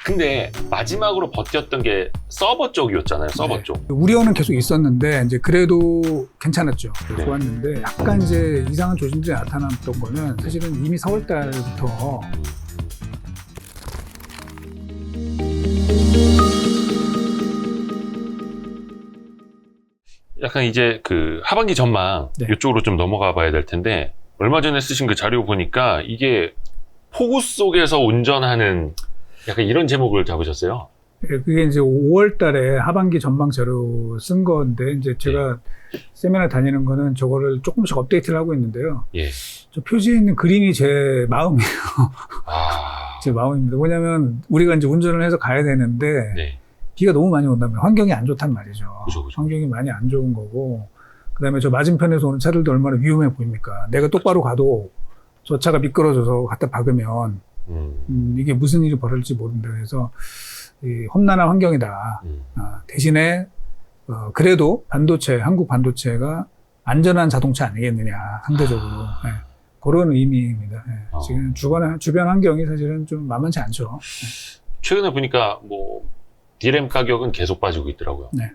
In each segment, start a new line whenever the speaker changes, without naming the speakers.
근데 마지막으로 버텼던 게 서버 쪽이었잖아요. 서버
네.
쪽.
우려는 계속 있었는데 이제 그래도 괜찮았죠.
네.
좋았는데 약간 이제 이상한 조짐들이 나타났던 거는 사실은 이미 4월 달부터
약간 이제 그 하반기 전망
네.
이쪽으로 좀 넘어가 봐야 될 텐데, 얼마 전에 쓰신 그 자료 보니까 이게 폭우 속에서 운전하는 약간 이런 제목을 잡으셨어요.
그게 이제 5월 달에 하반기 전망 자료 쓴 건데 이제 제가 세미나 다니는 거는 저거를 조금씩 업데이트를 하고 있는데요.
예.
저 표지에 있는 그림이 제 마음이에요.
아.
제 마음입니다. 왜냐면 우리가 이제 운전을 해서 가야 되는데
네.
비가 너무 많이 온다면 환경이 안 좋단 말이죠.
그죠.
환경이 많이 안 좋은 거고, 그다음에 저 맞은편에서 오는 차들도 얼마나 위험해 보입니까? 내가 똑바로 가도 저 차가 미끄러져서 갖다 박으면 이게 무슨 일이 벌어질지 모른다. 그래서 이 험난한 환경이다. 대신에 그래도 반도체, 한국 반도체가 안전한 자동차 아니겠느냐, 상대적으로. 네. 그런 의미입니다. 네. 지금 주변 환경이 사실은 좀 만만치 않죠.
최근에 보니까 뭐 D램 가격은 계속 빠지고 있더라고요.
네.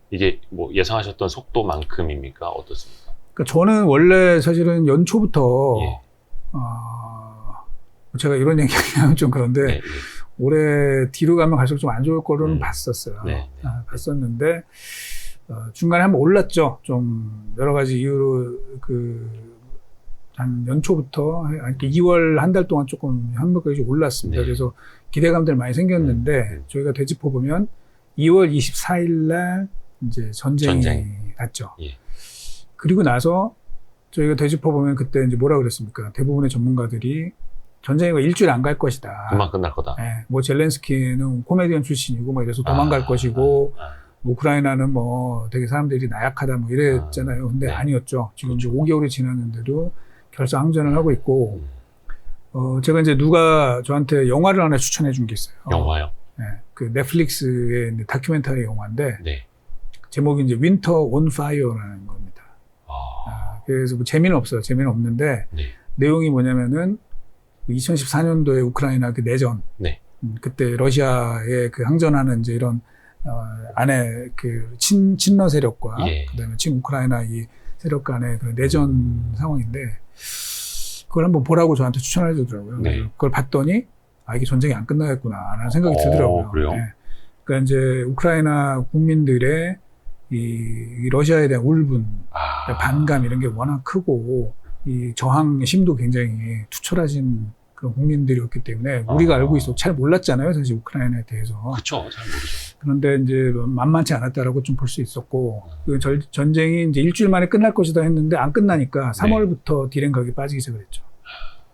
이게 뭐 예상하셨던 속도만큼입니까? 어떻습니까?
그러니까 저는 원래 사실은 연초부터
예.
제가 이런 얘기하면 좀 그런데
네, 네.
올해 뒤로 가면 갈수록 좀 안 좋을 거로는 봤었어요.
네, 네.
봤었는데 중간에 한번 올랐죠. 좀 여러 가지 이유로 한 연초부터 2월 한 달 동안 조금 한번까지 올랐습니다.
네.
그래서 기대감들 많이 생겼는데 저희가 되짚어 보면 2월 24일 날 이제 전쟁이 났죠.
예.
그리고 나서 저희가 되짚어 보면 그때 이제 뭐라 그랬습니까? 대부분의 전문가들이 전쟁이 일주일 안 갈 것이다.
금방 끝날 거다.
네, 뭐 젤렌스키는 코미디언 출신이고 뭐 이래서 도망갈 것이고 우크라이나는 뭐 되게 사람들이 나약하다 뭐 이랬잖아요. 근데
네.
아니었죠. 지금 이제
그렇죠.
5개월이 지났는데도 결사항전을 하고 있고 제가 이제 누가 저한테 영화를 하나 추천해 준 게 있어요.
영화요?
네, 그 넷플릭스의 이제 다큐멘터리 영화인데
네.
제목이 이제 윈터 온 파이어라는 겁니다. 그래서 뭐 재미는 없어요. 재미는 없는데
네.
내용이 뭐냐면은 2014년도에 우크라이나 그 내전,
네.
그때 러시아의 그 항전하는 이제 이런 안에 그 친러 세력과
예.
그다음에 친우크라이나 이 세력 간의 그 내전 상황인데 그걸 한번 보라고 저한테 추천해 주더라고요.
네.
그걸 봤더니 이게 전쟁이 안 끝나겠구나라는 생각이 들더라고요.
그래요?
네. 그러니까 이제 우크라이나 국민들의 이 러시아에 대한 울분, 반감 이런 게 워낙 크고 이 저항의 심도 굉장히 투철하신 그런 국민들이었기 때문에 우리가 알고 있어 잘 몰랐잖아요, 사실 우크라이나에 대해서.
그렇죠, 잘 모르죠.
그런데 이제 만만치 않았다라고 좀 볼 수 있었고 그 전쟁이 이제 일주일 만에 끝날 것이다 했는데 안 끝나니까 3월부터 디램 가격이 빠지기 시작했죠.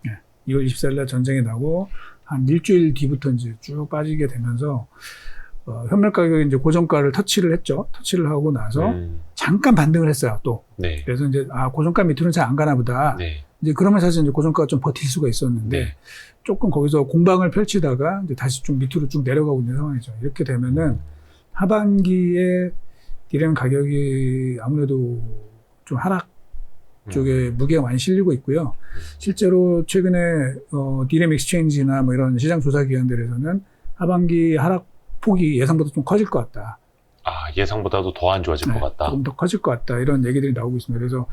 네. 2월 24일 날 전쟁이 나고 한 일주일 뒤부터 이제 쭉 빠지게 되면서 현물 가격이 이제 고정가를 터치를 했죠. 터치를 하고 나서 잠깐 반등을 했어요, 또.
네.
그래서 이제 고정가 밑으로는 잘 안 가나 보다.
네.
이제 그러면서 사실 이제 고정가가 좀 버틸 수가 있었는데
네.
조금 거기서 공방을 펼치다가 이제 다시 좀 밑으로 쭉 내려가고 있는 상황이죠. 이렇게 되면은 하반기에 디램 가격이 아무래도 좀 하락 쪽에 무게가 많이 실리고 있고요. 실제로 최근에 디램 익스체인지나 뭐 이런 시장 조사 기관들에서는 하반기 하락 폭이 예상보다 좀 커질 것 같다.
예상보다도 더 안 좋아질 것 같다.
조금 더 커질 것 같다. 이런 얘기들이 나오고 있습니다. 그래서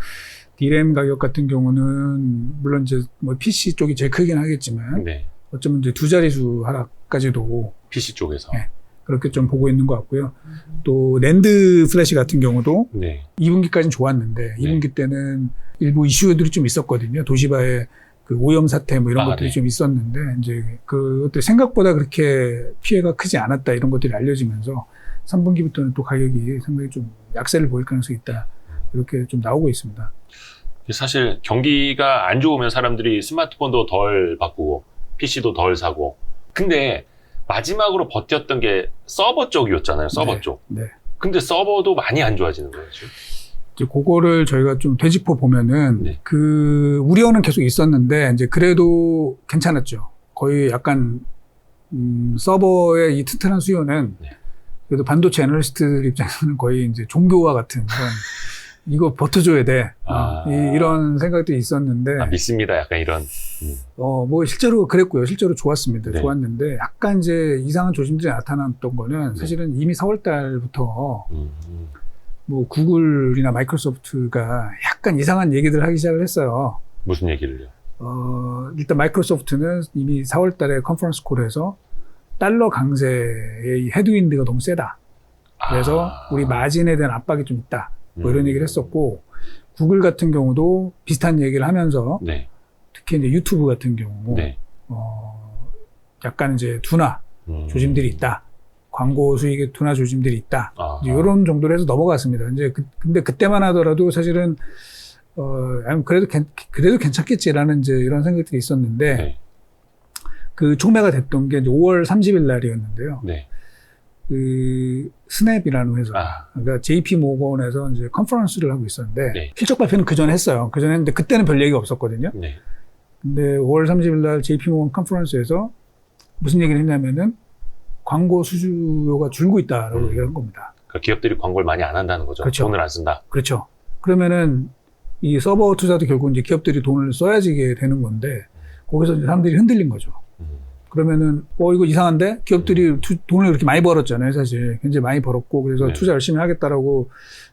디램 가격 같은 경우는 물론 이제 뭐 PC 쪽이 제일 크긴 하겠지만
네.
어쩌면 이제 두 자릿수 하락까지도
PC 쪽에서.
네. 그렇게 좀 보고 있는 것 같고요. 또 낸드 플래시 같은 경우도
네.
2분기까지는 좋았는데 2분기 때는 일부 이슈들이 좀 있었거든요. 도시바의 그 오염 사태 뭐 이런 것들이
네.
좀 있었는데 이제 그것들 생각보다 그렇게 피해가 크지 않았다 이런 것들이 알려지면서 3분기부터는 또 가격이 상당히 좀 약세를 보일 가능성이 있다. 이렇게 좀 나오고 있습니다.
사실 경기가 안 좋으면 사람들이 스마트폰도 덜 바꾸고 PC도 덜 사고. 근데 마지막으로 버텼던 게 서버 쪽이었잖아요. 서버
네.
쪽.
네.
근데 서버도 많이 안 좋아지는 거예요, 지금.
이제 그거를 저희가 좀 되짚어 보면은
네.
그 우려는 계속 있었는데 이제 그래도 괜찮았죠. 거의 약간 서버의 이 튼튼한 수요는
네.
그래도 반도체 애널리스트들 입장에서는 거의 이제 종교와 같은 그런 이거 버텨줘야 돼.
아.
이런 생각도 있었는데,
믿습니다. 약간 이런.
뭐 실제로 그랬고요. 실제로 좋았습니다.
네.
좋았는데, 약간 이제 이상한 조짐들이 나타났던 거는 사실은 이미 4월 달부터 뭐 구글이나 마이크로소프트가 약간 이상한 얘기들을 하기 시작을 했어요.
무슨 얘기를요?
일단 마이크로소프트는 이미 4월 달에 컨퍼런스 콜에서 달러 강세의 헤드윈드가 너무 세다. 그래서 우리 마진에 대한 압박이 좀 있다. 뭐 이런 얘기를 했었고, 구글 같은 경우도 비슷한 얘기를 하면서
네.
특히 이제 유튜브 같은 경우
네.
약간 이제 둔화 조짐들이 있다. 광고 수익의 둔화 조짐들이 있다. 이제 이런 정도로 해서 넘어갔습니다. 이제 근데 그때만 하더라도 사실은 그래도 괜찮겠지라는 이제 이런 생각들이 있었는데
네.
그 촉매가 됐던 게 이제 5월 30일 날이었는데요.
네.
그 스냅이라는 회사, 그러니까 JP 모건에서 이제 컨퍼런스를 하고 있었는데
네.
실적 발표는 그 전에 했어요. 그 전에 했는데 그때는 별 얘기가 없었거든요.
네.
근데 5월 30일 날 JP 모건 컨퍼런스에서 무슨 얘기를 했냐면은 광고 수주료가 줄고 있다라고 얘기를 한 겁니다.
그러니까 기업들이 광고를 많이 안 한다는 거죠.
그렇죠.
돈을 안 쓴다.
그렇죠. 그러면은 이 서버 투자도 결국 이제 기업들이 돈을 써야지게 되는 건데 거기서 이제 사람들이 흔들린 거죠. 그러면은 이거 이상한데 기업들이 돈을 그렇게 많이 벌었잖아요. 사실 굉장히 많이 벌었고 그래서
네.
투자 열심히 하겠다라고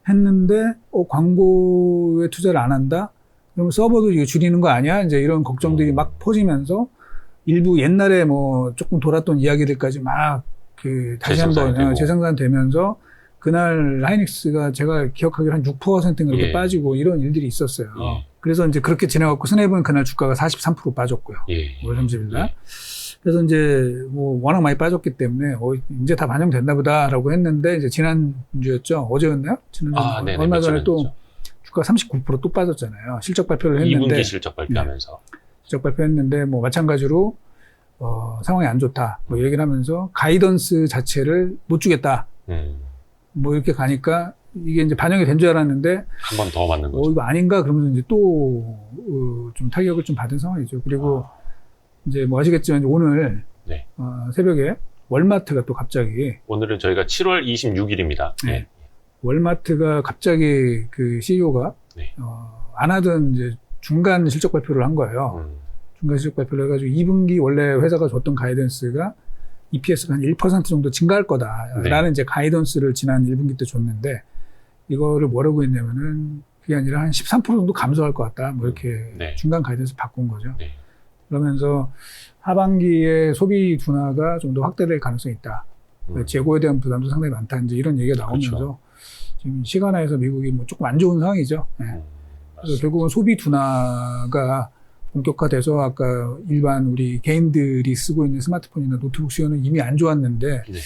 했는데 광고에 투자를 안 한다? 그러면 서버도 이거 줄이는 거 아니야? 이제 이런 걱정들이 막 퍼지면서 일부 옛날에 뭐 조금 돌았던 이야기들까지 막 다시 한번 재생산되면서 그날 하이닉스가 제가 기억하기로 한 6%인가 그렇게
예.
빠지고 이런 일들이 있었어요.
예.
그래서 이제 그렇게 지나갔고 스냅은 그날 주가가 43% 빠졌고요.
예.
5월 30일 날. 그래서 이제 뭐 워낙 많이 빠졌기 때문에 이제 다 반영됐나 보다라고 했는데 이제 지난주였죠. 어제였나요? 지난주 얼마 전에 또 주가 39% 또 빠졌잖아요. 실적 발표를 했는데
2분기 실적 발표하면서
실적 발표했는데 뭐 마찬가지로 상황이 안 좋다. 뭐 얘기를 하면서 가이던스 자체를 못 주겠다. 뭐 이렇게 가니까 이게 이제 반영이 된 줄 알았는데
한 번 더 맞는 거죠.
이거 아닌가 그러면서 이제 또 좀 타격을 좀 받은 상황이죠. 그리고 이제 뭐 아시겠지만 오늘
네.
새벽에 월마트가 또 갑자기
오늘은 저희가 7월 26일입니다.
네. 월마트가 갑자기 그 CEO가
네.
안 하던 이제 중간 실적 발표를 한 거예요. 중간 실적 발표를 해가지고 2분기 원래 회사가 줬던 가이던스가 EPS가 한 1% 정도 증가할 거다라는
네.
이제 가이던스를 지난 1분기 때 줬는데 이거를 뭐라고 했냐면은 그게 아니라 한 13% 정도 감소할 것 같다. 뭐 이렇게
네.
중간 가이던스 바꾼 거죠.
네.
그러면서 하반기에 소비 둔화가 좀 더 확대될 가능성이 있다. 재고에 대한 부담도 상당히 많다. 이제 이런 얘기가 나오면서
그렇죠.
지금 시간화해서 미국이 뭐 조금 안 좋은 상황이죠. 네. 그래서 결국은 소비 둔화가 본격화돼서 아까 일반 우리 개인들이 쓰고 있는 스마트폰이나 노트북 수요는 이미 안 좋았는데
네.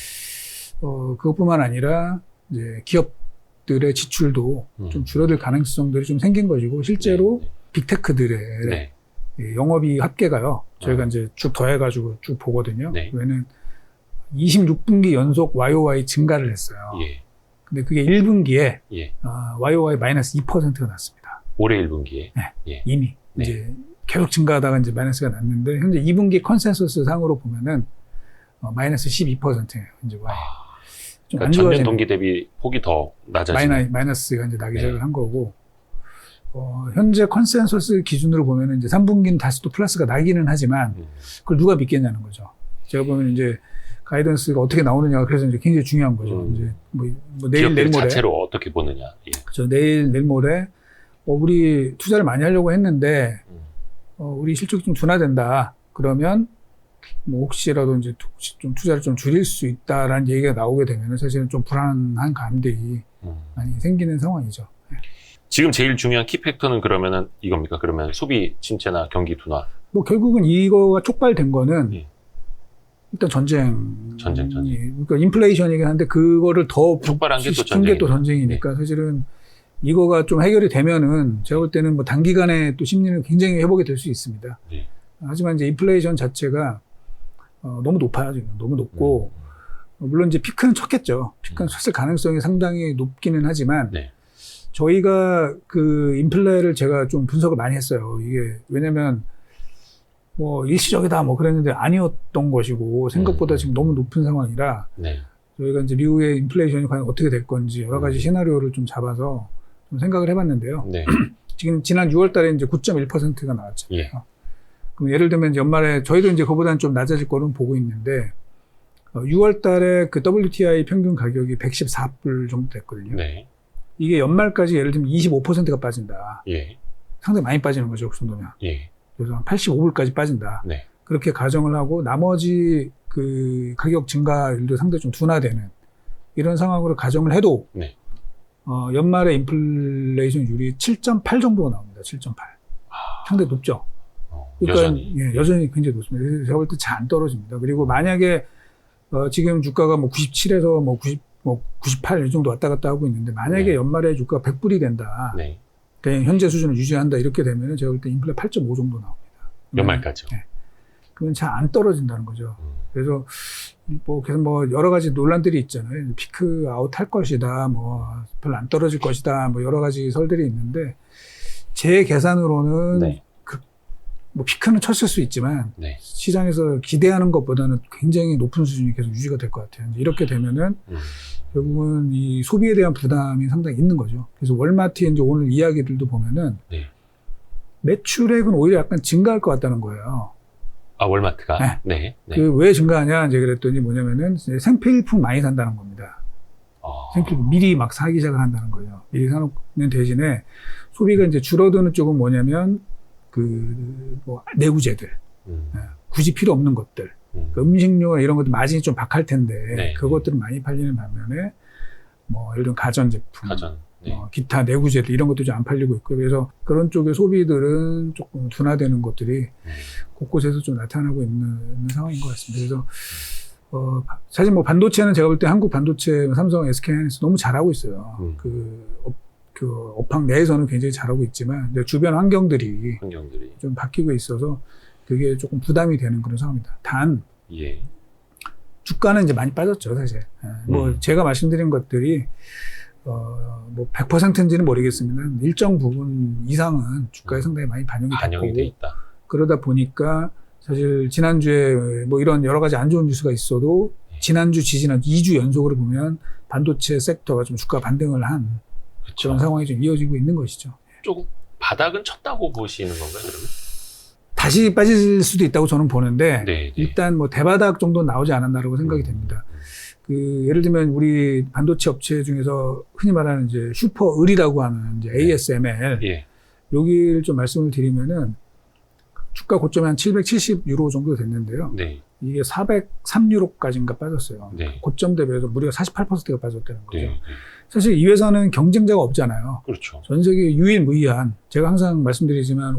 그것뿐만 아니라 이제 기업들의 지출도 좀 줄어들 가능성들이 좀 생긴 것이고 실제로
네.
빅테크들의
네.
영업이익 합계가요. 저희가 이제 쭉 더해가지고 쭉 보거든요.
네.
그러면 26분기 연속 YOY 증가를 했어요.
예.
근데 그게 1분기에
예.
YOY 마이너스 2%가 났습니다.
올해 1분기에.
네.
예.
이미
네.
이제 계속 증가하다가 이제 마이너스가 났는데 현재 2분기 컨센서스 상으로 보면은 마이너스 12%예요. 이제 Y. 좀
그러니까
안
전년
좋아지는
동기 대비 폭이 더 낮아지는.
마이너스가 이제 나기
네.
시작을 한 거고 현재 컨센서스 기준으로 보면은 이제 3분기는 다시 또 플러스가 나기는 하지만 그걸 누가 믿겠냐는 거죠. 제가 보면 이제 가이던스가 어떻게 나오느냐가 그래서 이제 굉장히 중요한 거죠. 이제 뭐 내일
기업들
모레
자체로 어떻게 보느냐. 예.
그렇죠. 내일 모레 우리 투자를 많이 하려고 했는데 우리 실적이 좀 둔화된다. 그러면 뭐 혹시라도 이제 좀 투자를 좀 줄일 수 있다라는 얘기가 나오게 되면 사실은 좀 불안한 감들이 많이 생기는 상황이죠.
지금 제일 중요한 키팩터는 그러면은 이겁니까? 그러면 소비 침체나 경기 둔화.
뭐 결국은 이거가 촉발된 거는
예.
일단 전쟁. 그러니까 인플레이션이긴 한데 그거를 더
촉발한 게 또
시킨 게 또 전쟁이니까 사실은 이거가 좀 해결이 되면은 제가 볼 때는 뭐 단기간에 또 심리는 굉장히 회복이 될 수 있습니다.
네.
하지만 이제 인플레이션 자체가 너무 높아요. 지금 너무 높고 물론 이제 피크는 쳤겠죠. 피크는 쳤을 가능성이 상당히 높기는 하지만
네.
저희가 그 인플레를 제가 좀 분석을 많이 했어요. 이게 왜냐면 뭐 일시적이다 뭐 그랬는데 아니었던 것이고 생각보다 지금 너무 높은 상황이라
네.
저희가 이제 미국의 인플레이션이 과연 어떻게 될 건지 여러 가지 시나리오를 좀 잡아서 좀 생각을 해봤는데요.
네.
지금 지난 6월 달에 이제 9.1%가 나왔잖아요.
예.
그럼 예를 들면 이제 연말에 저희도 이제 그보다는 좀 낮아질 거는 보고 있는데 6월 달에 그 WTI 평균 가격이 114불 정도 됐거든요.
네.
이게 연말까지 예를 들면 25%가 빠진다.
예.
상당히 많이 빠지는 거죠, 그 정도면.
예.
그래서 한 85불까지 빠진다.
네.
그렇게 가정을 하고 나머지 그 가격 증가율도 상당히 좀 둔화되는 이런 상황으로 가정을 해도
네.
연말에 인플레이션율이 7.8 정도가 나옵니다. 7.8. 상당히 높죠. 그러니까
여전히.
예, 여전히 굉장히 높습니다. 그래서 제가 볼 때 잘 안 떨어집니다. 그리고 만약에 지금 주가가 뭐 97에서 뭐 90, 뭐 98 이 정도 왔다 갔다 하고 있는데 만약에
네.
연말에 주가가 100불이 된다.
네.
그냥 현재 수준을 유지한다. 이렇게 되면 제가 볼 때 인플레 8.5 정도 나옵니다.
연말까지요.
네. 그러면 잘 안 떨어진다는 거죠. 그래서 뭐 계속 뭐 여러 가지 논란들이 있잖아요. 피크 아웃 할 것이다. 뭐 별로 안 떨어질 것이다. 뭐 여러 가지 설들이 있는데 제 계산으로는
네.
뭐 피크는 쳤을 수 있지만
네.
시장에서 기대하는 것보다는 굉장히 높은 수준이 계속 유지가 될 것 같아요. 이렇게 되면은 결국은 이 소비에 대한 부담이 상당히 있는 거죠. 그래서 월마트의 이제 오늘 이야기들도 보면은
네.
매출액은 오히려 약간 증가할 것 같다는 거예요.
아, 월마트가?
네.
네. 네.
그 왜 증가하냐 이제 그랬더니 뭐냐면은 이제 생필품 많이 산다는 겁니다. 생필품 미리 막 사기 시작을 한다는 거예요. 미리 사놓는 대신에 소비가 이제 줄어드는 쪽은 뭐냐면 뭐 내구재들, 굳이 필요 없는 것들, 그 음식료 이런 것도 마진이 좀 박할 텐데
네.
그것들은 많이 팔리는 반면에 뭐 예를 들면 가전제품,
가전. 네.
기타 내구재들 이런 것도 좀 안 팔리고 있고 그래서 그런 쪽의 소비들은 조금 둔화되는 것들이 곳곳에서 좀 나타나고 있는 상황인 것 같습니다. 그래서 사실 뭐 반도체는 제가 볼 때 한국 반도체, 삼성, SK하이닉스 너무 잘하고 있어요. 그 업황 내에서는 굉장히 잘하고 있지만 이제 주변 환경들이 좀 바뀌고 있어서 그게 조금 부담이 되는 그런 상황입니다. 단
예.
주가는 이제 많이 빠졌죠, 사실. 뭐 제가 말씀드린 것들이 뭐 100%인지는 모르겠습니다만 일정 부분 이상은 주가에 상당히 많이 반영이
돼 있다.
그러다 보니까 사실 지난주에 뭐 이런 여러 가지 안 좋은 뉴스가 있어도 지난주, 지지난주 2주 연속으로 보면 반도체 섹터가 좀 주가 반등을 한
그쵸.
그런 상황이 좀 이어지고 있는 것이죠.
조금 바닥은 쳤다고 보시는 건가요, 그러면?
다시 빠질 수도 있다고 저는 보는데
네.
일단 뭐 대바닥 정도 나오지 않았나라고 생각이 됩니다. 예를 들면 우리 반도체 업체 중에서 흔히 말하는 이제 슈퍼을이라고 하는 이제 ASML
예.
여기를 좀 말씀을 드리면은 주가 고점이 한 770유로 정도 됐는데요.
네.
이게 403유로까지인가 빠졌어요.
네.
고점 대비해서 무려 48%가 빠졌다는 거죠.
네.
사실 이 회사는 경쟁자가 없잖아요.
그렇죠.
전 세계 유일무이한 제가 항상 말씀드리지만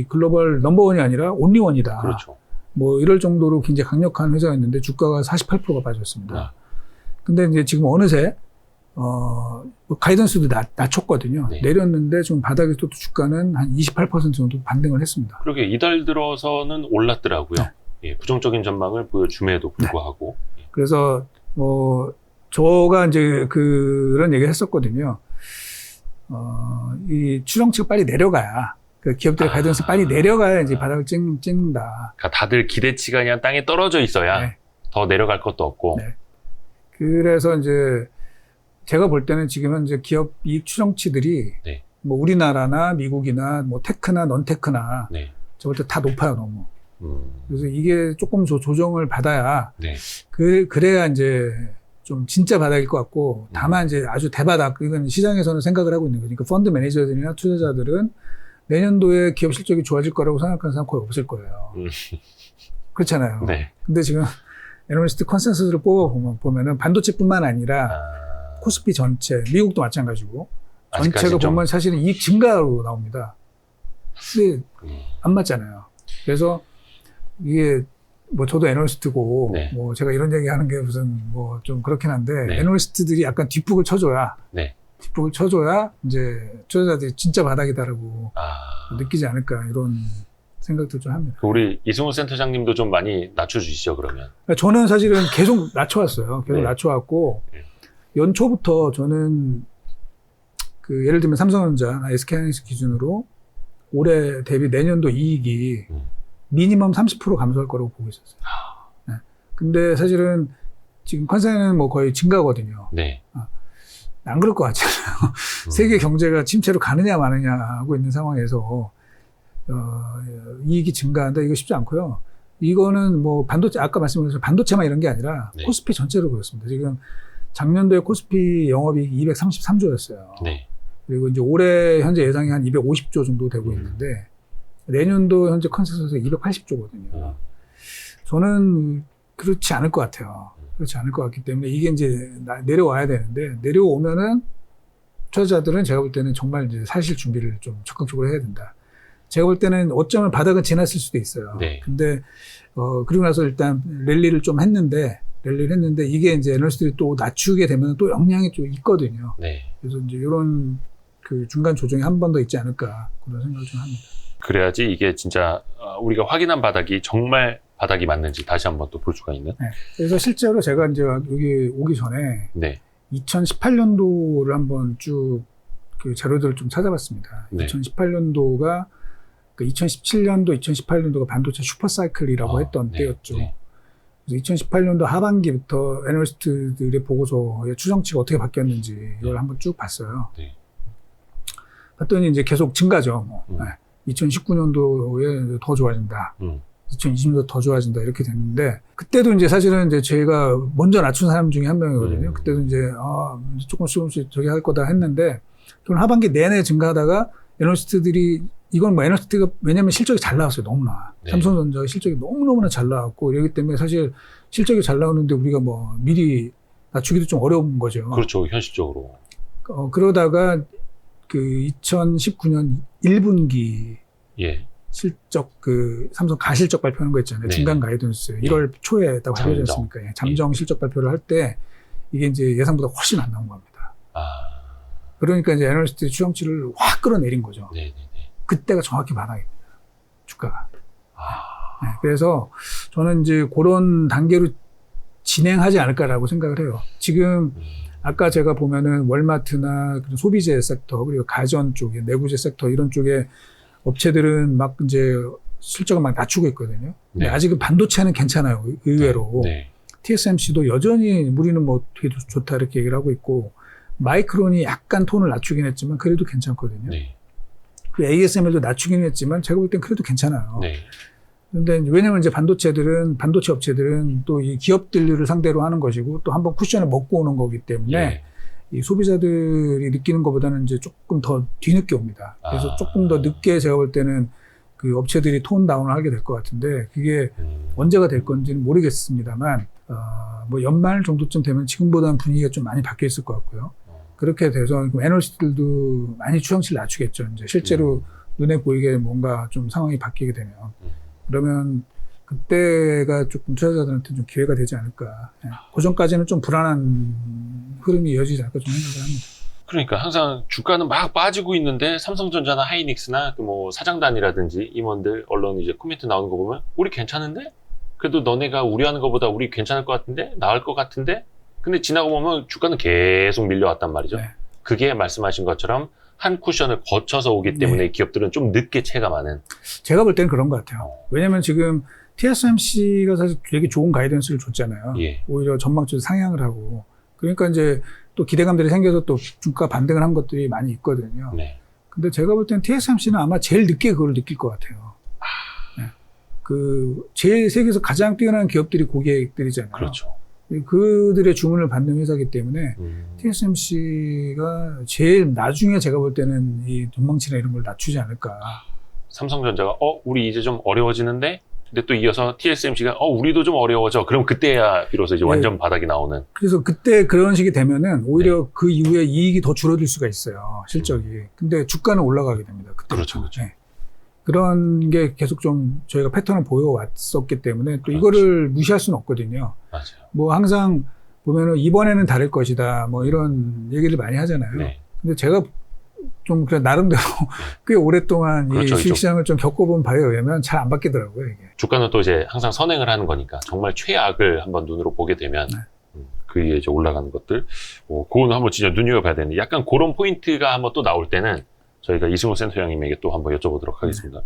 글로벌 넘버원이 아니라 온리원이다.
그렇죠.
뭐 이럴 정도로 굉장히 강력한 회사였는데 주가가 48%가 빠졌습니다. 근데 이제 지금 어느새 뭐 가이던스도 낮췄거든요.
네.
내렸는데 지금 바닥에서 또 주가는 한 28% 정도 반등을 했습니다.
그러게 이달 들어서는 올랐더라고요.
네.
예, 부정적인 전망을 보여줌에도 불구하고. 네.
그래서 저가 이제 그런 얘기를 했었거든요. 이 추정치가 빨리 내려가야 그 기업들의 가이던스 빨리 내려가야 이제 바닥을 찍는다.
그러니까 다들 기대치가 그냥 땅에 떨어져 있어야
네.
더 내려갈 것도 없고.
네. 그래서 이제 제가 볼 때는 지금 현재 기업 이익 추정치들이
네.
뭐 우리나라나 미국이나 뭐 테크나 넌테크나
네.
저 볼 때 다 높아요, 너무. 그래서 이게 조금 조정을 받아야
네.
그래야 이제 좀 진짜 바닥일 것 같고 다만 이제 아주 대바닥 이건 시장에서는 생각을 하고 있는 거죠. 그러니까 펀드 매니저들이나 투자자들은 내년도에 기업 실적이 좋아질 거라고 생각하는 사람 거의 없을 거예요. 그렇잖아요.
네.
근데 지금 애널리스트 컨센서스를 뽑아보면은 반도체뿐만 아니라 코스피 전체, 미국도 마찬가지고 전체가 보면 사실은 이익 증가로 나옵니다. 근데 안 맞잖아요. 그래서 이게 뭐 저도 애널리스트고
네.
뭐 제가 이런 얘기 하는 게 무슨 뭐 좀 그렇긴 한데
네.
애널리스트들이 약간 뒷북을 쳐줘야
네.
뒷북을 쳐줘야 이제 투자자들이 진짜 바닥이다라고 느끼지 않을까 이런 생각도 좀 합니다.
우리 이승우 센터장님도 좀 많이 낮춰주시죠, 그러면.
저는 사실은 계속 낮춰왔어요. 계속
네.
낮춰왔고
네.
연초부터 저는 예를 들면 삼성전자, SK하이닉스 기준으로 올해 대비 내년도 이익이 미니멈 30% 감소할 거라고 보고 있었어요. 네. 근데 사실은 지금 컨센은 뭐 거의 증가거든요.
네.
안 그럴 것 같잖아요. 세계 경제가 침체로 가느냐 마느냐 하고 있는 상황에서 이익이 증가한다 이거 쉽지 않고요. 이거는 뭐 반도체 아까 말씀드린 반도체만 이런 게 아니라
네.
코스피 전체로 그렇습니다. 지금 작년도에 코스피 영업이익이 233조였어요.
네.
그리고 이제 올해 현재 예상이 한 250조 정도 되고 있는데 내년도 현재 컨센서스가 280조거든요. 저는 그렇지 않을 것 같아요. 그렇지 않을 것 같기 때문에 이게 이제 내려와야 되는데 내려오면은 투자자들은 제가 볼 때는 정말 이제 사실 준비를 좀 적극적으로 해야 된다. 제가 볼 때는 어쩌면 바닥은 지났을 수도 있어요.
네.
근데 그리고 나서 일단 랠리를 했는데 이게 이제 에너지들이 또 낮추게 되면 또 영향이 좀 있거든요.
네.
그래서 이제 이런 그 중간 조정이 한 번 더 있지 않을까 그런 생각을 좀 합니다.
그래야지 이게 진짜 우리가 확인한 바닥이 정말 바닥이 맞는지 다시 한번 또 볼 수가 있는.
네. 그래서 실제로 제가 이제 여기 오기 전에
네.
2018년도를 한번 쭉 그 자료들을 좀 찾아봤습니다.
네.
2018년도가 2017년도, 2018년도가 반도체 슈퍼사이클이라고 했던
네.
때였죠.
네.
그래서 2018년도 하반기부터 애널리스트들의 보고서의 추정치가 어떻게 바뀌었는지 이걸 한번 쭉 봤어요.
네.
봤더니 이제 계속 증가죠. 뭐. 네. 2019년도에 더 좋아진다. 2020년도 더 좋아진다. 이렇게 됐는데, 그때도 이제 사실은 이제 제가 먼저 낮춘 사람 중에 한 명이거든요. 그때도 이제, 조금씩 저기 할 거다 했는데, 그럼 하반기 내내 증가하다가 애널리스트들이 이건 뭐 애널리스트가 왜냐면 실적이 잘 나왔어요. 너무나.
네.
삼성전자가 실적이 너무너무나 잘 나왔고 이러기 때문에 사실 실적이 잘 나오는데 우리가 뭐 미리 낮추기도 좀 어려운 거죠.
그렇죠. 현실적으로.
그러다가 그 2019년 1분기
예.
실적 삼성 가실적 발표하는 거 있잖아요.
네.
중간 가이던스. 1월 초에 딱 발표하지
잠정.
않습니까? 예. 잠정 실적 발표를 할 때 이게 이제 예상보다 훨씬 안 나온 겁니다. 그러니까 이제 애널리스트의 추정치를 확 끌어내린 거죠.
네네네.
그때가 정확히 바닥입니다. 주가가. 네, 그래서 저는 이제 그런 단계로 진행하지 않을까라고 생각을 해요. 지금 아까 제가 보면은 월마트나 그런 소비재 섹터 그리고 가전 쪽에 내구재 sek터 이런 쪽에 업체들은 막 이제 실적을 막 낮추고 있거든요. 근데
네.
아직은 반도체는 괜찮아요. 의외로.
네.
TSMC도 여전히 우리는 뭐 되게 좋다 이렇게 얘기를 하고 있고 마이크론이 약간 톤을 낮추긴 했지만 그래도 괜찮거든요.
네.
그 ASML도 낮추긴 했지만 제가 볼 땐 그래도 괜찮아요.
네.
그런데 왜냐면 이제 반도체 업체들은 또 이 기업들을 상대로 하는 것이고 또 한번 쿠션을 먹고 오는 거기 때문에
예.
이 소비자들이 느끼는 것보다는 이제 조금 더 뒤늦게 옵니다. 그래서 조금 더 늦게 제가 볼 때는 그 업체들이 톤 다운을 하게 될 것 같은데 그게 언제가 될 건지는 모르겠습니다만 뭐 연말 정도쯤 되면 지금보다는 분위기가 좀 많이 바뀌어 있을 것 같고요. 그렇게 돼서 애널리스트들도 많이 추정치를 낮추겠죠. 이제 실제로 눈에 보이게 뭔가 좀 상황이 바뀌게 되면 그러면 그때가 조금 투자자들한테 좀 기회가 되지 않을까. 그 전까지는 좀 불안한 흐름이 이어지지 않을까 좀 생각을 합니다.
그러니까 항상 주가는 막 빠지고 있는데 삼성전자나 하이닉스나 그 뭐 사장단이라든지 임원들 언론 이제 코멘트 나오는 거 보면 우리 괜찮은데? 그래도 너네가 우려하는 것보다 우리 괜찮을 것 같은데? 나을 것 같은데? 근데 지나고 보면 주가는 계속 밀려왔단 말이죠.
네.
그게 말씀하신 것처럼 한 쿠션을 거쳐서 오기 때문에
네.
기업들은 좀 늦게 체감하는.
제가 볼 때는 그런 것 같아요. 왜냐면 지금 TSMC가 사실 되게 좋은 가이던스를 줬잖아요.
예.
오히려 전망적으로 상향을 하고. 그러니까 이제 또 기대감들이 생겨서 또 주가 반등을 한 것들이 많이 있거든요.
네.
근데 제가 볼 때는 TSMC는 아마 제일 늦게 그걸 느낄 것 같아요. 네. 제일 세계에서 가장 뛰어난 기업들이 고객들이잖아요.
그렇죠.
그들의 주문을 받는 회사이기 때문에 TSMC가 제일 나중에 제가 볼 때는 이 전망치나 이런 걸 낮추지 않을까.
삼성전자가 우리 이제 좀 어려워지는데 근데 또 이어서 TSMC가 우리도 좀 어려워져. 그럼 그때야 비로소 이제 완전 바닥이 나오는.
그래서 그때 그런 식이 되면은 오히려 그 이후에 이익이 더 줄어들 수가 있어요. 실적이. 근데 주가는 올라가게 됩니다. 그때.
그렇죠. 그렇죠.
네. 그런 게 계속 좀 저희가 패턴을 보여왔었기 때문에 또
그렇죠.
이거를 무시할 수는 없거든요.
맞아요.
뭐 항상 보면은 이번에는 다를 것이다. 뭐 이런 얘기를 많이 하잖아요.
네.
근데 제가 좀 그냥 나름대로 꽤 오랫동안
그렇죠,
이 주식시장을 좀 겪어본 바에 의하면 잘 안 바뀌더라고요, 이게.
주가는 또 이제 항상 선행을 하는 거니까 정말 최악을 한번 눈으로 보게 되면 그 위에 이제 올라가는 것들, 그거는 한번 진짜 눈여겨봐야 되는데 약간 그런 포인트가 한번 또 나올 때는 저희가 이승호 센터장님에게 또 한번 여쭤보도록 하겠습니다.